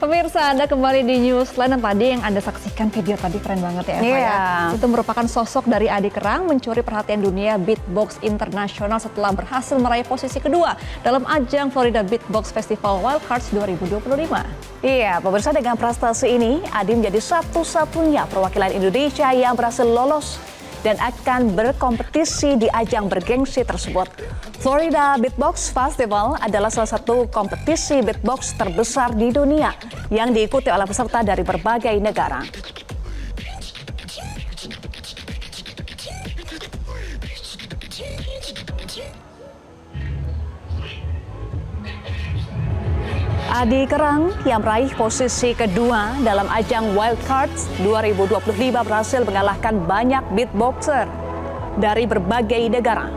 Pemirsa, Anda kembali di Newsline dan tadi yang Anda saksikan video tadi keren banget ya, Eva ya. Itu merupakan sosok dari Adi Kerang mencuri perhatian dunia beatbox internasional setelah berhasil meraih posisi kedua dalam ajang Florida Beatbox Festival Wildcards 2025. Iya, pemirsa, dengan prestasi ini, Adi menjadi satu-satunya perwakilan Indonesia yang berhasil lolos dan akan berkompetisi di ajang bergengsi tersebut. Florida Beatbox Festival adalah salah satu kompetisi beatbox terbesar di dunia yang diikuti oleh peserta dari berbagai negara. Adi Kerang yang meraih posisi kedua dalam ajang Wildcards 2025 berhasil mengalahkan banyak beatboxer dari berbagai negara.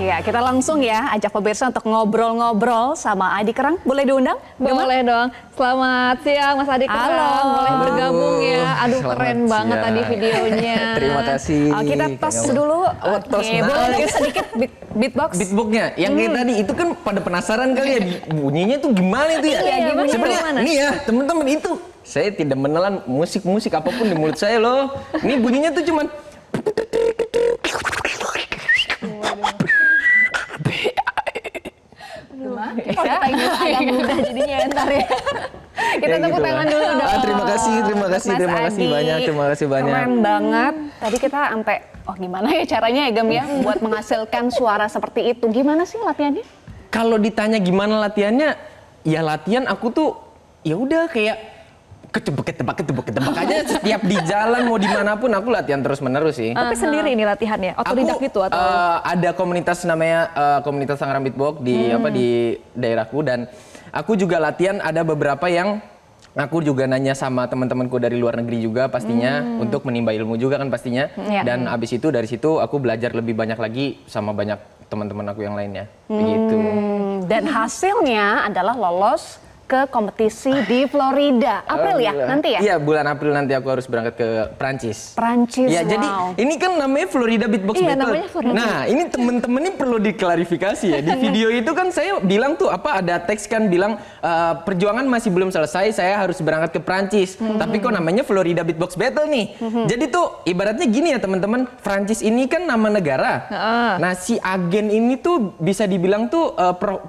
Ya, kita langsung ya ajak pemirsa untuk ngobrol-ngobrol sama Adi Kerang. Boleh diundang? Boleh dong. Selamat siang Mas Adi Kerang. Halo. Boleh bergabung ya. Aduh, Selamat keren banget siang. tadi videonya. Terima kasih. Kita tos dulu. Tos, Oke, boleh sedikit beatbox? Beatboxnya, yang kayak tadi itu kan pada penasaran kali ya bunyinya tuh gimana itu ya? Iya, gimana, Sebenarnya gimana? nih ya teman-teman itu saya tidak menelan musik-musik apapun di mulut saya loh. Ini bunyinya tuh cuman Kalau kita ini agak mudah jadinya ntar ya. Kita Ya tepuk gitu tangan lah. dulu dong. Terima kasih Mas Adi. banyak, terima kasih banyak. Keren banget. Tadi kita sampai, gimana ya caranya ya Gem ya buat menghasilkan suara seperti itu. Gimana sih latihannya? Kalau ditanya gimana latihannya, ya latihan aku tuh ya udah kayak ketebak aja setiap di jalan mau dimanapun aku latihan terus menerus sih. Tapi sendiri ini latihannya? Otodidak gitu atau? Ada komunitas namanya komunitas Tangerang Beatbox di di daerahku dan aku juga latihan ada beberapa yang aku juga nanya sama teman-temanku dari luar negeri juga pastinya untuk menimba ilmu juga kan pastinya. Dan abis itu dari situ aku belajar lebih banyak lagi sama banyak teman-teman aku yang lainnya. Begitu. Dan hasilnya adalah lolos ke kompetisi di Florida. April ya nanti ya? Iya, bulan April nanti aku harus berangkat ke Prancis. Prancis, Ya, wow. jadi ini kan namanya Florida Beatbox Iya, Battle. namanya Florida. Nah, ini temen-temen ini perlu diklarifikasi ya. Di video itu kan saya bilang tuh ada teks kan bilang perjuangan masih belum selesai, saya harus berangkat ke Prancis. Tapi kok namanya Florida Beatbox Battle nih. Jadi tuh ibaratnya gini ya teman-teman, Prancis ini kan nama negara. Nah, si agen ini tuh bisa dibilang tuh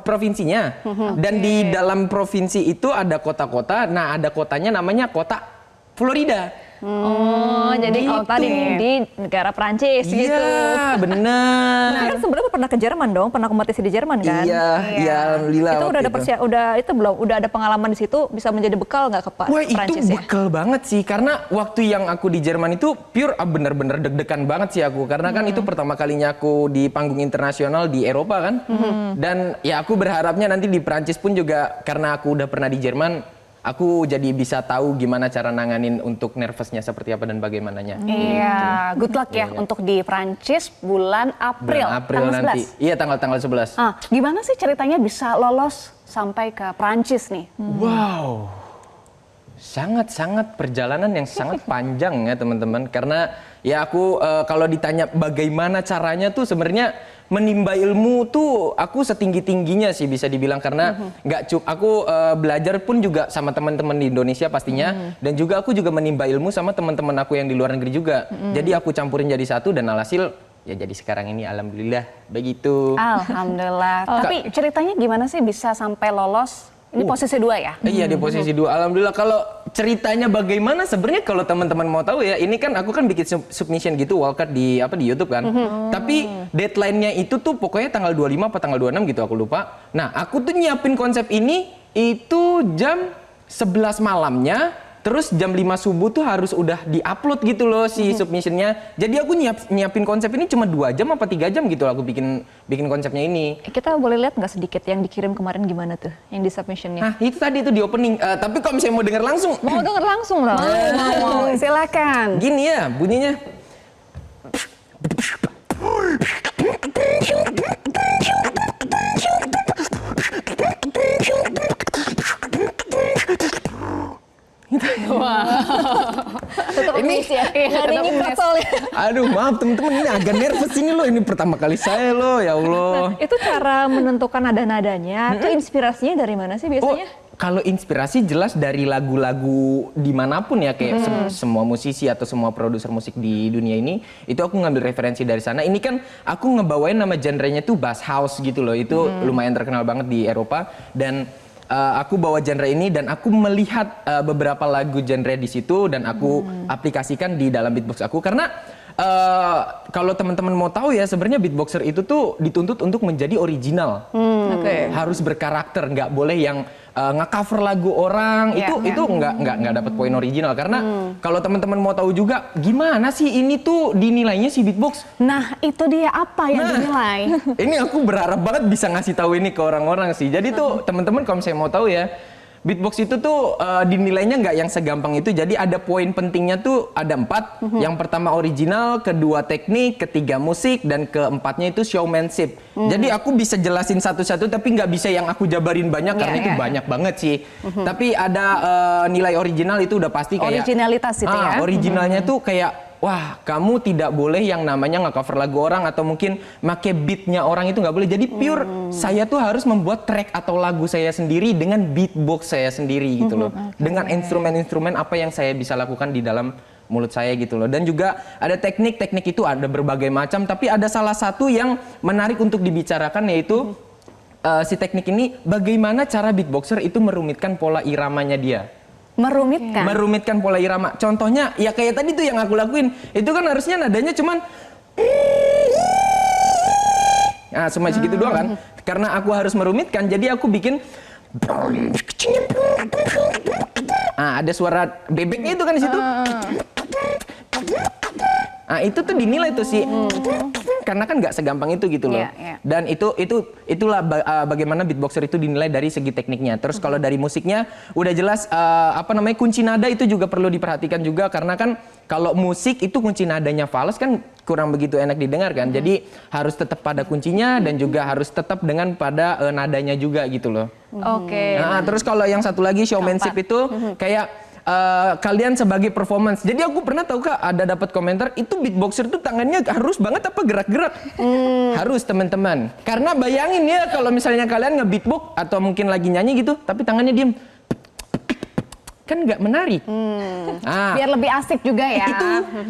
provinsinya. Dan di dalam provinsi itu ada kota-kota. Nah, ada kotanya namanya kota Florida. Oh, jadi kota di negara Prancis gitu. Iya, bener. Nah, kan sebenarnya pernah ke Jerman dong, pernah kompetisi di Jerman kan? Iya, alhamdulillah. Itu waktu udah ada itu belum? Udah ada pengalaman di situ bisa menjadi bekal nggak ke Wah, Prancis itu ya? bekal banget sih karena waktu yang aku di Jerman itu pure bener-bener deg-degan banget sih aku karena kan itu pertama kalinya aku di panggung internasional di Eropa kan. Dan ya aku berharapnya nanti di Prancis pun juga karena aku udah pernah di Jerman aku jadi bisa tahu gimana cara nanganin untuk nervousnya seperti apa dan bagaimananya. Iya, good luck ya untuk di Prancis bulan April, Bulan April tanggal nanti. 11. Iya, tanggal 11. Gimana sih ceritanya bisa lolos sampai ke Prancis nih? Wow, sangat perjalanan yang sangat panjang ya teman-teman. Karena ya aku kalau ditanya bagaimana caranya tuh sebenarnya menimba ilmu tuh aku setinggi-tingginya sih bisa dibilang karena aku belajar pun juga sama teman-teman di Indonesia pastinya dan juga aku juga menimba ilmu sama teman-teman aku yang di luar negeri juga. Jadi aku campurin jadi satu dan alhasil ya jadi sekarang ini alhamdulillah begitu. Alhamdulillah. Tapi ceritanya gimana sih bisa sampai lolos? Ini posisi 2 ya? Iya di posisi 2. Alhamdulillah kalau ceritanya bagaimana sebenarnya kalau teman-teman mau tahu ya ini kan aku kan bikin submission gitu wildcard di YouTube kan. Tapi deadline-nya itu tuh pokoknya tanggal 25 atau tanggal 26 gitu aku lupa. Nah, aku tuh nyiapin konsep ini itu jam 11 malamnya. Terus jam 5 subuh tuh harus udah di-upload gitu loh si submissionnya. Jadi aku nyiapin konsep ini cuma 2 jam apa 3 jam gitu aku bikin konsepnya ini. Kita boleh lihat nggak sedikit yang dikirim kemarin gimana tuh, yang di submissionnya? Nah itu tadi itu di opening. Tapi kalau misalnya mau denger langsung. Mau denger langsung dong? Mau, silakan. Gini ya bunyinya. Tetap Ini- ya. Nggak ada nyikat soalnya. Aduh, maaf teman-teman, ini agak nervous ini loh. Ini pertama kali saya loh, ya Allah. Itu cara menentukan nada-nadanya, itu inspirasinya dari mana sih biasanya? Kalau inspirasi jelas dari lagu-lagu dimanapun ya, kayak semua musisi atau semua produser musik di dunia ini, itu aku ngambil referensi dari sana. Ini kan aku ngebawain nama genrenya tuh bass house gitu loh, itu lumayan terkenal banget di Eropa. Dan aku bawa genre ini dan aku melihat beberapa lagu genre di situ dan aku aplikasikan di dalam beatbox aku karena kalau teman-teman mau tahu ya, sebenarnya beatboxer itu tuh dituntut untuk menjadi original. Oke. Harus berkarakter, nggak boleh yang nge-cover lagu orang. Itu nggak dapat poin original karena kalau teman-teman mau tahu juga gimana sih ini tuh dinilainya si beatbox. Nah, itu dia apa yang dinilai? Ini aku berharap banget bisa ngasih tahu ini ke orang-orang sih. Jadi tuh teman-teman kalau saya mau tahu ya, beatbox itu tuh dinilainya nggak yang segampang itu. Jadi ada poin pentingnya tuh ada 4. Yang pertama original, kedua teknik, ketiga musik, dan keempatnya itu showmanship. Jadi aku bisa jelasin satu-satu tapi nggak bisa yang aku jabarin banyak karena itu banyak banget sih. Tapi ada nilai original itu udah pasti kayak Originalitas itu ya. Originalnya tuh kayak wah, kamu tidak boleh yang namanya nge-cover lagu orang atau mungkin make beatnya orang, itu nggak boleh. Jadi pure saya tuh harus membuat track atau lagu saya sendiri dengan beatbox saya sendiri gitu loh. Dengan instrumen-instrumen apa yang saya bisa lakukan di dalam mulut saya gitu loh. Dan juga ada teknik itu ada berbagai macam, tapi ada salah satu yang menarik untuk dibicarakan yaitu si teknik ini bagaimana cara beatboxer itu merumitkan pola iramanya dia. Merumitkan pola irama. Contohnya ya kayak tadi tuh yang aku lakuin. Itu kan harusnya nadanya cuman nah cuma segitu doang kan. Karena aku harus merumitkan, jadi aku bikin ada suara bebeknya itu kan di situ. Nah, itu tuh dinilai tuh sih. Karena kan nggak segampang itu gitu loh. Dan itulah bagaimana beatboxer itu dinilai dari segi tekniknya. Terus kalau dari musiknya udah jelas kunci nada itu juga perlu diperhatikan juga karena kan kalau musik itu kunci nadanya fals kan kurang begitu enak didengar kan. Jadi harus tetap pada kuncinya dan juga harus tetap dengan pada nadanya juga gitu loh. Oke. Nah, terus kalau yang satu lagi showmanship itu kayak kalian sebagai performance. Jadi aku pernah tahu Kak, ada dapat komentar itu beatboxer tuh tangannya harus banget apa gerak-gerak. Harus teman-teman. Karena bayangin ya kalau misalnya kalian nge-beatbox atau mungkin lagi nyanyi gitu tapi tangannya diem. Kan nggak menarik. Biar lebih asik juga ya.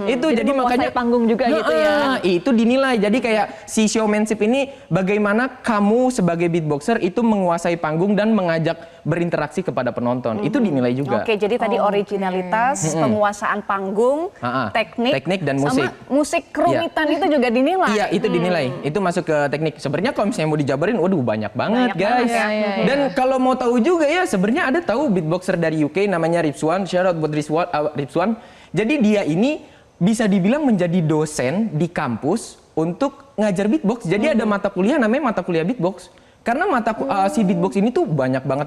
Itu jadi makanya panggung juga gitu ya. Itu dinilai. Jadi kayak si showmanship ini bagaimana kamu sebagai beatboxer itu menguasai panggung dan mengajak berinteraksi kepada penonton. Itu dinilai juga. Oke, jadi tadi originalitas, penguasaan panggung, teknik dan musik. Sama musik kerumitan itu juga dinilai. Iya, itu dinilai. Itu masuk ke teknik. Sebenarnya kalau misalnya mau dijabarin, waduh banyak banget guys. Dan kalau mau tahu juga ya, sebenarnya ada tahu beatboxer dari UK namanya Ripswan. Shout out buat Ripswan. Jadi dia ini bisa dibilang menjadi dosen di kampus untuk ngajar beatbox. Jadi ada mata kuliah namanya mata kuliah beatbox. Karena si beatbox ini tuh banyak banget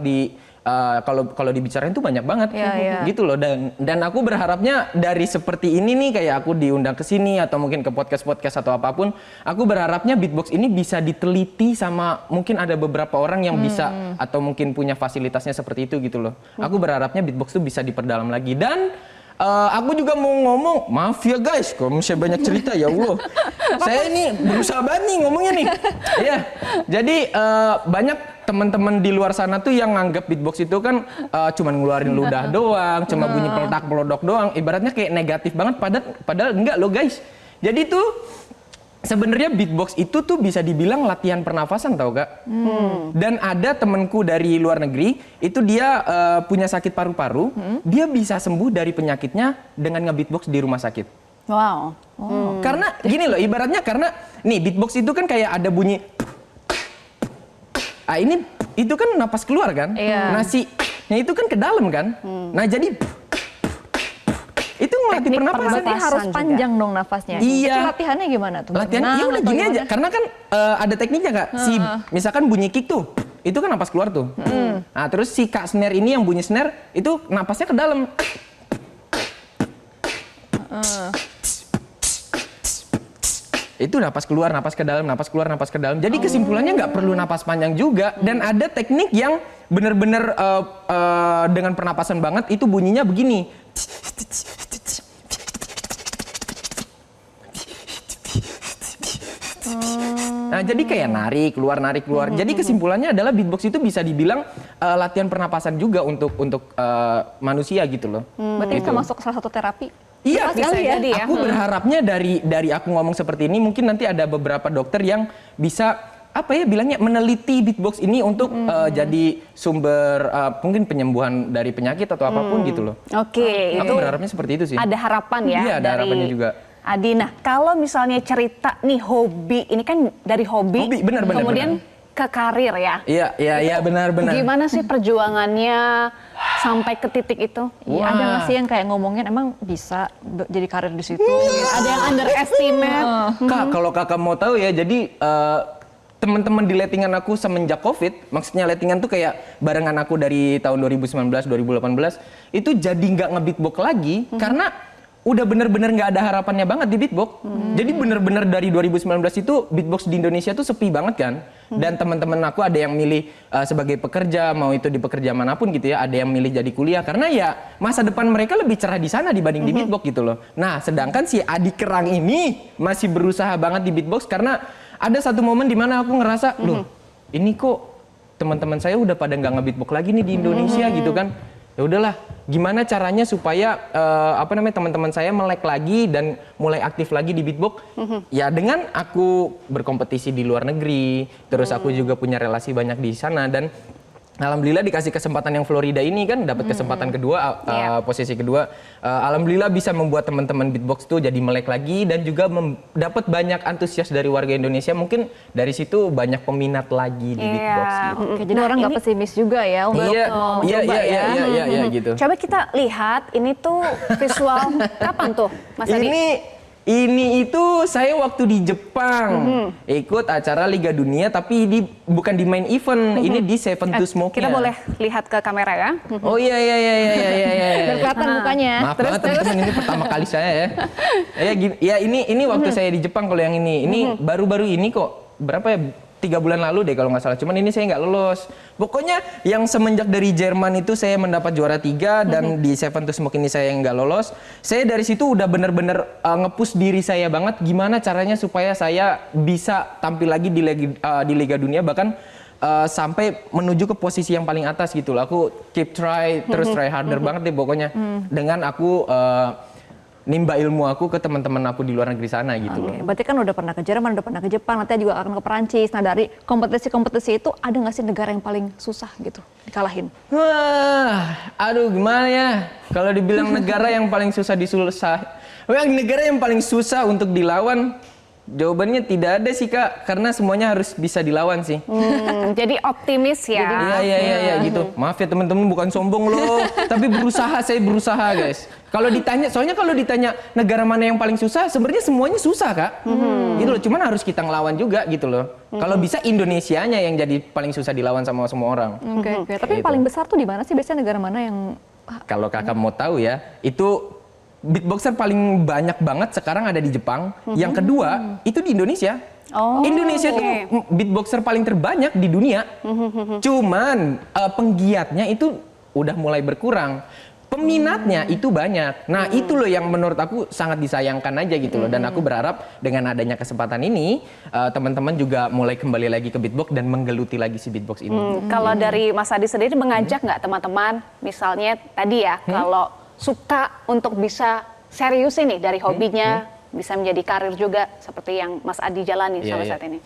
kalau dibicarain tuh banyak banget gitu loh. Dan aku berharapnya dari seperti ini nih, kayak aku diundang ke sini atau mungkin ke podcast atau apapun, aku berharapnya beatbox ini bisa diteliti sama mungkin ada beberapa orang yang bisa atau mungkin punya fasilitasnya seperti itu gitu loh. Aku berharapnya beatbox tuh bisa diperdalam lagi. Dan aku juga mau ngomong, maaf ya guys, kalau misalnya banyak cerita ya Allah. Saya ini berusaha banget nih ngomongnya nih. Ya, jadi banyak teman-teman di luar sana tuh yang nganggap beatbox itu kan cuma ngeluarin ludah doang, cuma bunyi peledak pelodok doang. Ibaratnya kayak negatif banget, padahal enggak loh guys. Jadi tuh sebenarnya beatbox itu tuh bisa dibilang latihan pernafasan tau Kak. Dan ada temenku dari luar negeri, itu dia punya sakit paru-paru, dia bisa sembuh dari penyakitnya dengan nge-beatbox di rumah sakit. Wow. Karena gini loh, ibaratnya karena nih beatbox itu kan kayak ada bunyi. Ini itu kan napas keluar kan? Nah itu kan ke dalam kan? Nah jadi itu ngelatih pernapasan. Berarti harus panjang dong nafasnya. Iya. Itu latihannya gimana tuh? Latihan ya udah gini aja. Karena kan ada tekniknya Kak. Misalkan bunyi kick tuh, itu kan napas keluar tuh. Nah terus si Kak snare ini yang bunyi snare itu napasnya ke dalam. Itu napas keluar, napas ke dalam, napas keluar, napas ke dalam. Jadi kesimpulannya nggak perlu napas panjang juga. Dan ada teknik yang bener-bener dengan pernapasan banget, itu bunyinya begini. Nah, jadi kayak narik keluar. Jadi kesimpulannya adalah beatbox itu bisa dibilang latihan pernapasan juga untuk manusia gitu loh. Berarti bisa masuk salah satu terapi. Iya, Bisa jadi ya. Aku berharapnya dari aku ngomong seperti ini, mungkin nanti ada beberapa dokter yang bisa bilangnya meneliti beatbox ini untuk jadi sumber mungkin penyembuhan dari penyakit atau apapun gitu loh. Oke, Aku itu berharapnya seperti itu sih. ada harapan ya Iya, ada dari harapannya juga. Adi. Nah, kalau misalnya cerita nih hobi, ini kan dari hobi, Hobi, benar. kemudian ke karir ya. Iya, benar. Gimana sih perjuangannya sampai ke titik itu? Iya, ada nggak sih yang kayak ngomongin emang bisa jadi karir di situ? Gitu. Ada yang underestimate. Kak, kalau kakak mau tahu ya, jadi teman-teman di lettingan aku semenjak COVID, maksudnya lettingan tuh kayak barengan aku dari tahun 2019, 2018, itu jadi nggak nge-beatbox lagi karena udah bener-bener nggak ada harapannya banget di beatbox. Jadi bener-bener dari 2019 itu beatbox di Indonesia tuh sepi banget kan. Dan teman-teman aku ada yang milih sebagai pekerja, mau itu di pekerja manapun gitu ya, ada yang milih jadi kuliah karena ya masa depan mereka lebih cerah di sana dibanding di beatbox gitu loh. Nah, sedangkan si Adi Kerang ini masih berusaha banget di beatbox karena ada satu momen di mana aku ngerasa, loh, ini kok teman-teman saya udah pada nggak nge-beatbox lagi nih di Indonesia gitu kan. Ya udahlah, gimana caranya supaya teman-teman saya melek lagi dan mulai aktif lagi di beatbox? Ya dengan aku berkompetisi di luar negeri, terus aku juga punya relasi banyak di sana dan alhamdulillah dikasih kesempatan yang Florida ini kan dapat kesempatan kedua, posisi kedua. Alhamdulillah bisa membuat teman-teman beatbox tuh jadi melek lagi dan juga dapat banyak antusias dari warga Indonesia. Mungkin dari situ banyak peminat lagi di beatbox. Gitu. Oke, jadi orang nggak pesimis juga ya untuk mencoba ya. Iya gitu. Coba kita lihat, ini tuh visual kapan tuh, Mas Adi? Ini itu saya waktu di Jepang ikut acara Liga Dunia tapi bukan di main event, ini di Seven to Smoke. Kita boleh lihat ke kamera ya. Oh iya. Biar kelihatan mukanya. Maaf banget teman-teman, ini pertama kali saya ya. Ya ini waktu saya di Jepang kalau yang ini baru-baru ini kok, berapa ya? 3 bulan lalu deh kalau nggak salah, cuman ini saya nggak lolos. Pokoknya yang semenjak dari Jerman itu saya mendapat juara 3 dan di Seven to Smoke ini saya nggak lolos. Saya dari situ udah bener-bener nge-push diri saya banget gimana caranya supaya saya bisa tampil lagi di Liga Dunia, bahkan sampai menuju ke posisi yang paling atas gitu loh. Aku keep terus try harder banget deh pokoknya. Dengan aku nimba ilmu aku ke teman-teman aku di luar negeri sana gitu loh. Berarti kan udah pernah ke Jerman, udah pernah ke Jepang, nanti juga akan ke Perancis. Nah, dari kompetisi-kompetisi itu ada nggak sih negara yang paling susah gitu dikalahin? Aduh gimana ya? Kalau dibilang negara yang paling susah negara yang paling susah untuk dilawan, jawabannya tidak ada sih Kak, karena semuanya harus bisa dilawan sih. Jadi optimis ya. Iya gitu. Maaf ya teman-teman, bukan sombong loh, tapi saya berusaha guys. Soalnya kalau ditanya negara mana yang paling susah, sebenarnya semuanya susah Kak. Gitu loh, cuman harus kita ngelawan juga gitu loh. Kalau bisa Indonesianya yang jadi paling susah dilawan sama semua orang. Oke. Tapi yang paling besar tuh di mana sih biasanya, negara mana yang kalau Kakak mau tahu ya, itu beatboxer paling banyak banget sekarang ada di Jepang. Yang kedua itu di Indonesia. Indonesia tuh beatboxer paling terbanyak di dunia. Cuman penggiatnya itu udah mulai berkurang. Peminatnya itu banyak. Nah itu loh yang menurut aku sangat disayangkan aja gitu loh. Dan aku berharap dengan adanya kesempatan ini teman-teman juga mulai kembali lagi ke beatbox dan menggeluti lagi si beatbox ini. Kalau dari Mas Adi sendiri mengajak nggak teman-teman, misalnya tadi ya, kalau suka untuk bisa serius ini dari hobinya bisa menjadi karir juga seperti yang Mas Adi jalani sampai saat ini.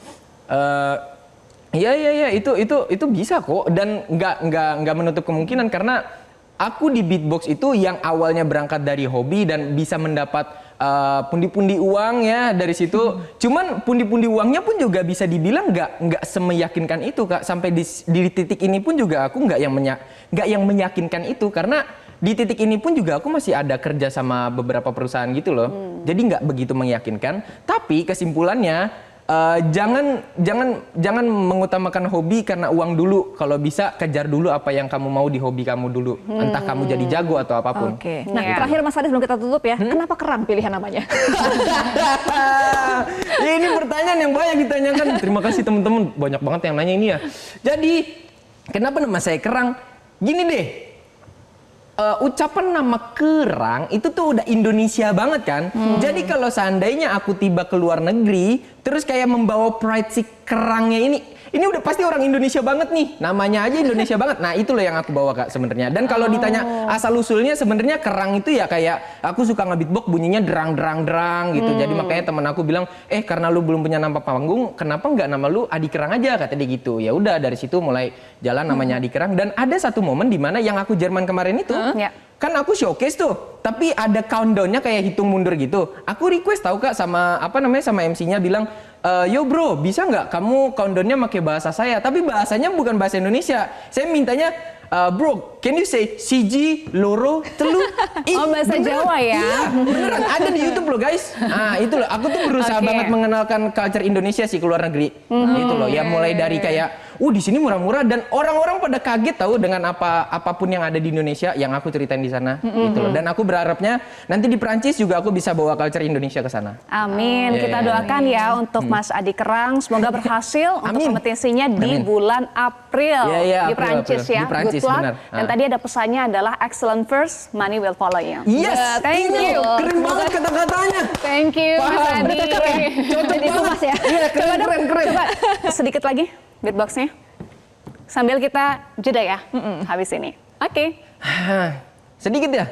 Iya itu bisa kok, dan nggak menutup kemungkinan karena aku di beatbox itu yang awalnya berangkat dari hobi dan bisa mendapat pundi-pundi uang ya dari situ. Cuman pundi-pundi uangnya pun juga bisa dibilang nggak semeyakinkan itu Kak. Sampai di titik ini pun juga aku nggak yang meyakinkan itu karena di titik ini pun juga aku masih ada kerja sama beberapa perusahaan gitu loh. Jadi nggak begitu meyakinkan. Tapi kesimpulannya jangan mengutamakan hobi karena uang dulu. Kalau bisa kejar dulu apa yang kamu mau di hobi kamu dulu. Entah kamu jadi jago atau apapun. Oke. Nah, terakhir Mas Adi sebelum kita tutup ya, kenapa Kerang pilihan namanya? Ya, ini pertanyaan yang banyak ditanyakan. Terima kasih teman-teman, banyak banget yang nanya ini ya. Jadi kenapa nama saya Kerang? Gini deh. ucapan nama kerang itu tuh udah Indonesia banget kan. Jadi kalau seandainya aku tiba ke luar negeri, terus kayak membawa pride si kerangnya ini udah pasti orang Indonesia banget nih. Namanya aja Indonesia banget. Nah, itu loh yang aku bawa Kak sebenarnya. Dan kalau ditanya asal usulnya sebenarnya kerang itu ya kayak aku suka nge-beatbox bunyinya derang gitu. Jadi makanya teman aku bilang, karena lu belum punya nama panggung, kenapa nggak nama lu Adi Kerang aja, kata dia gitu. Ya udah dari situ mulai jalan namanya Adi Kerang. Dan ada satu momen di mana yang aku Jerman kemarin itu, kan aku showcase tuh, tapi ada countdownnya kayak hitung mundur gitu. Aku request tahu Kak sama sama MC-nya bilang, yo bro, bisa nggak kamu countdownnya pakai bahasa saya? Tapi bahasanya bukan bahasa Indonesia. Saya mintanya, bro, can you say siji, loro, telu? Oh, bahasa Jawa ya? Iya, beneran ada di YouTube loh guys. Nah itu loh, aku tuh berusaha banget mengenalkan culture Indonesia sih ke luar negeri. Itu loh, ya mulai dari kayak, di sini murah-murah dan orang-orang pada kaget tahu dengan apapun yang ada di Indonesia yang aku ceritain di sana. Gitu loh. Dan aku berharapnya nanti di Prancis juga aku bisa bawa culture Indonesia ke sana. Amin. Kita doakan ya untuk Mas Adi Kerang, semoga berhasil untuk kompetisinya di bulan April di Prancis ya. Di Prancis, Good luck. benar. Dan tadi ada pesannya adalah excellent first, money will follow you. Yes, Thank you. Keren banget kata-katanya. Thank you, Mas Paham. Adi. Cocok banget ya. Iya, keren. Coba sedikit lagi beatboxnya. Sambil kita jeda ya habis ini. Oke. Sedikit ya?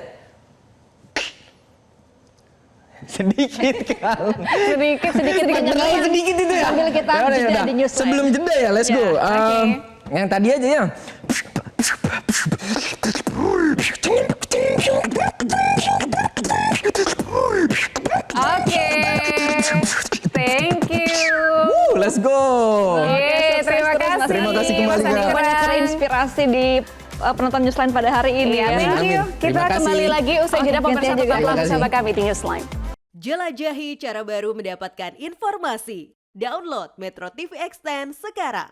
Sedikit kan? Sedikit Terlalu sedikit itu ya? Sambil kita jeda di Newsline. Sebelum jeda ya, let's go. Yang tadi aja ya. Oke. Thank you. Let's go. Terima kasih. Terima kasih kembali, Mas Adi Kak. Kerang. Terinspirasi di penonton Newsline pada hari ini ya. Thank you. Amin. Kita Terima kasih. kembali lagi usai jeda pemirsa, gantian juga. tetaplah Terima kasih. bersama kami di Newsline. Jelajahi cara baru mendapatkan informasi. Download Metro TV Extend sekarang.